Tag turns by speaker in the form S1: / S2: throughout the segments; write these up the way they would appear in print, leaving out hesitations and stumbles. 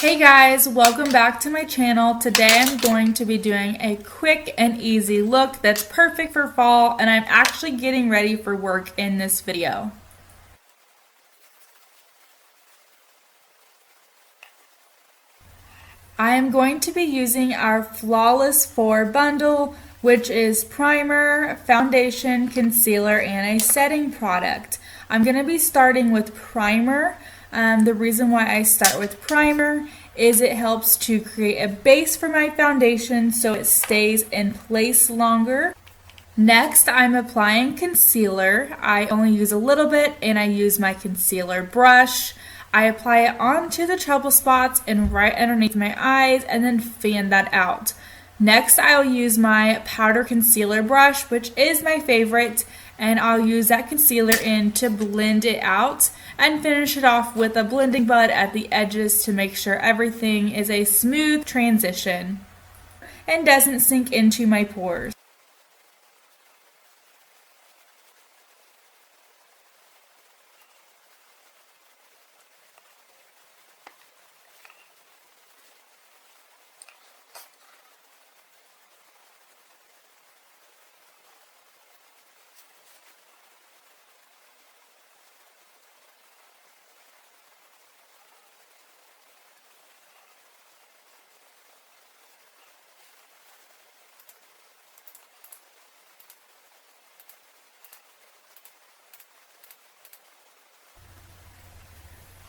S1: Hey guys, welcome back to my channel. Today I'm going to be doing a quick and easy look that's perfect for fall, and I'm actually getting ready for work in this video. I am going to be using our Flawless 4 bundle, which is primer, foundation, concealer, and a setting product. I'm going to be starting with primer. The reason why I start with primer is it helps to create a base for my foundation so it stays in place longer. Next, I'm applying concealer. I only use a little bit and I use my concealer brush. I apply it onto the trouble spots and right underneath my eyes and then fan that out. Next, I'll use my powder concealer brush, which is my favorite, and I'll use that concealer in to blend it out and finish it off with a blending bud at the edges to make sure everything is a smooth transition and doesn't sink into my pores.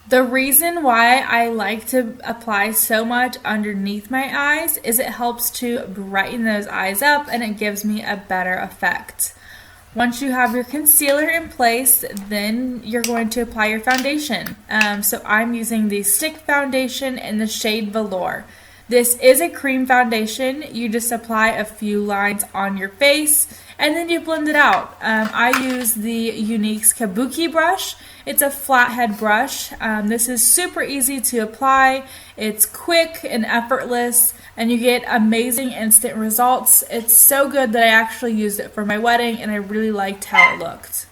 S1: The reason why I like to apply so much underneath my eyes is it helps to brighten those eyes up and it gives me a better effect. Once you have your concealer in place, then you're going to apply your foundation. So I'm using the Stick Foundation in the shade Velour. This is a cream foundation. You just apply a few lines on your face and then you blend it out. I use the Younique's Kabuki brush. It's a flathead brush. This is super easy to apply. It's quick and effortless and you get amazing instant results. It's so good that I actually used it for my wedding and I really liked how it looked.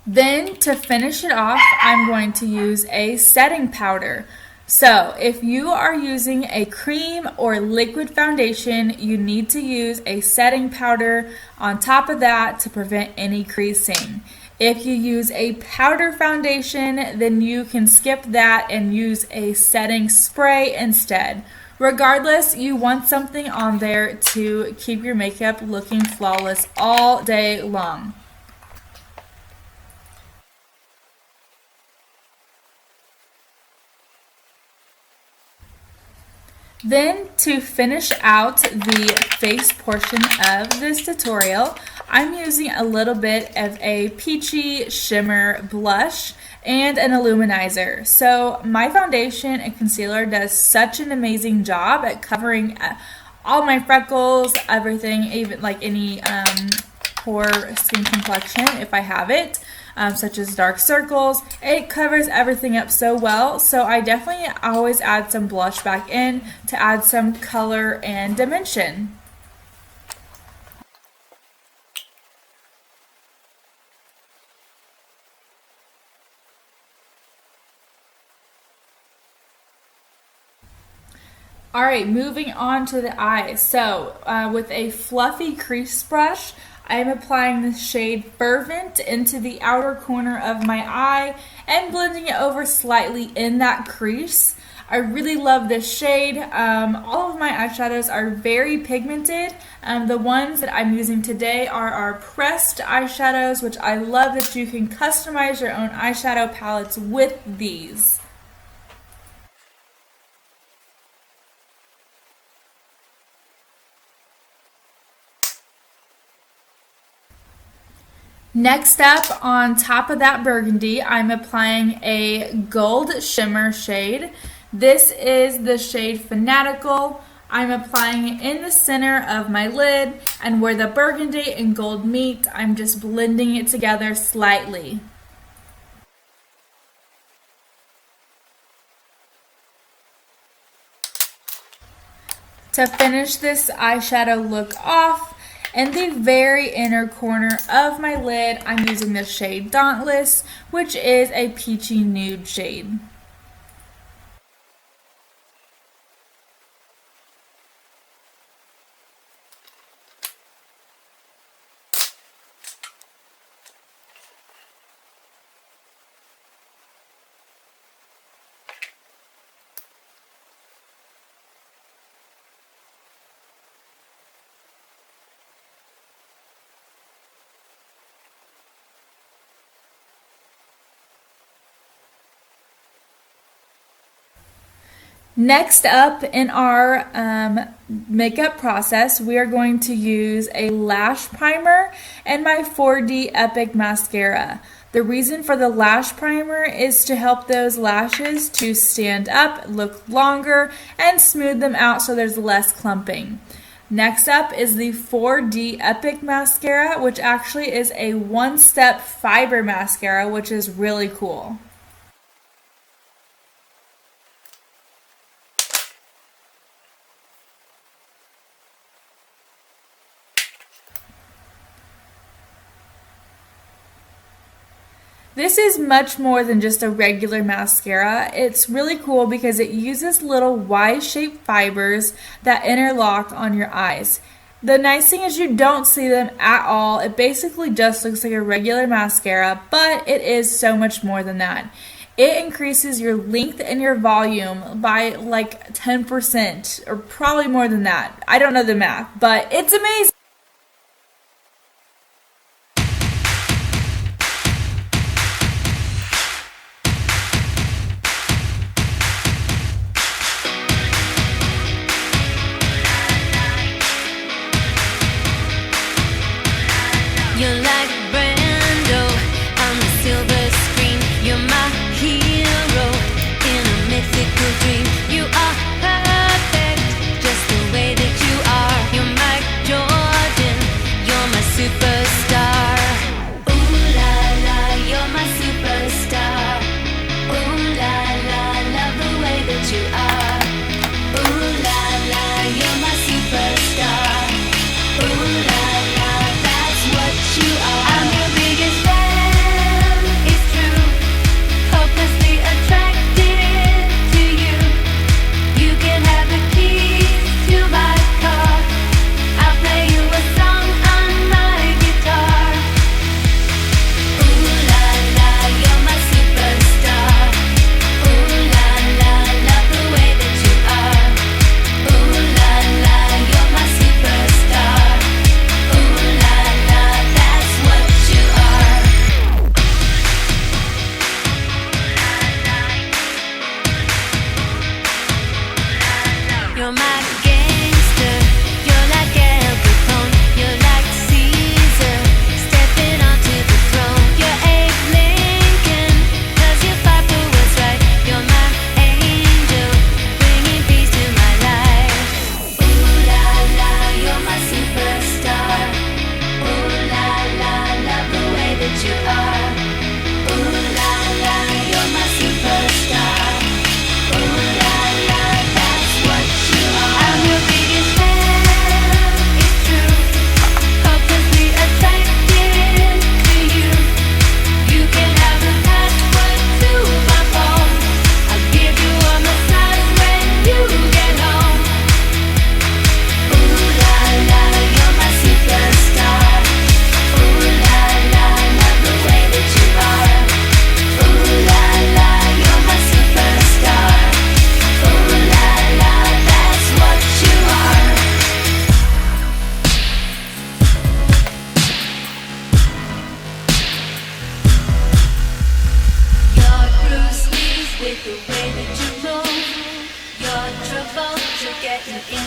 S1: Then to finish it off, I'm going to use a setting powder. So if you are using a cream or liquid foundation, you need to use a setting powder on top of that to prevent any creasing. If you use a powder foundation, then you can skip that and use a setting spray instead. Regardless, you want something on there to keep your makeup looking flawless all day long. Then to finish out the face portion of this tutorial, I'm using a little bit of a peachy shimmer blush and an illuminizer. So my foundation and concealer does such an amazing job at covering all my freckles, everything, even like any poor skin complexion if I have it. Such as dark circles. It covers everything up so well, so I definitely always add some blush back in to add some color and dimension. Alright, moving on to the eyes. So with a fluffy crease brush, I'm applying the shade Fervent into the outer corner of my eye and blending it over slightly in that crease. I really love this shade. All of my eyeshadows are very pigmented. The ones that I'm using today are our pressed eyeshadows, which I love that you can customize your own eyeshadow palettes with these. Next up, on top of that burgundy, I'm applying a gold shimmer shade. This is the shade Fanatical. I'm applying it in the center of my lid, and where the burgundy and gold meet, I'm just blending it together slightly. To finish this eyeshadow look off, in the very inner corner of my lid, I'm using the shade Dauntless, which is a peachy nude shade. Next up in our makeup process, we are going to use a lash primer and my 4D Epic Mascara. The reason for the lash primer is to help those lashes to stand up, look longer, and smooth them out so there's less clumping. Next up is the 4D Epic Mascara, which actually is a one-step fiber mascara, which is really cool. This is much more than just a regular mascara. It's really cool because it uses little Y-shaped fibers that interlock on your eyes. The nice thing is you don't see them at all. It basically just looks like a regular mascara, but it is so much more than that. It increases your length and your volume by like 10%, or probably more than that. I don't know the math, but it's amazing.
S2: You're like Brando on the silver screen. You're my hero in a mythical dream. You are perfect, just the way that you are. You're my Jordan, you're my superstar. Ooh la la, you're my superstar. Ooh la la, love the way that you are. Ooh la la, you're my superstar. Ooh la la, that's what you are. I'm your biggest fan, it's true. Hopelessly attracted to you. You can have the keys to my car. I'll play you a song on my guitar. Ooh la la, you're my superstar. Ooh la la, love the way that you are. Ooh la la, you're my superstar. Ooh la la, that's what you are. You're my gangster, you're like Al Capone, you're like Caesar, stepping onto the throne. You're Abe Lincoln, 'cause you fought for what's right. You're my angel, bringing peace to my life. Ooh la la, you're my superstar. Ooh la la, love the way that you are. Ooh la la, you're my superstar. Ooh la la, that's what you are. I'm your biggest fan, it's true. Hopelessly attracted to you. You can have the password to my phone. I'll give you a massage when you get home. Ooh la la, you're my superstar. Ooh la la, love the way that you are. Ooh la la, you're my superstar. Ooh la la, that's what you are. You're Bruce Lee with the way that you move. You're Travolta getting in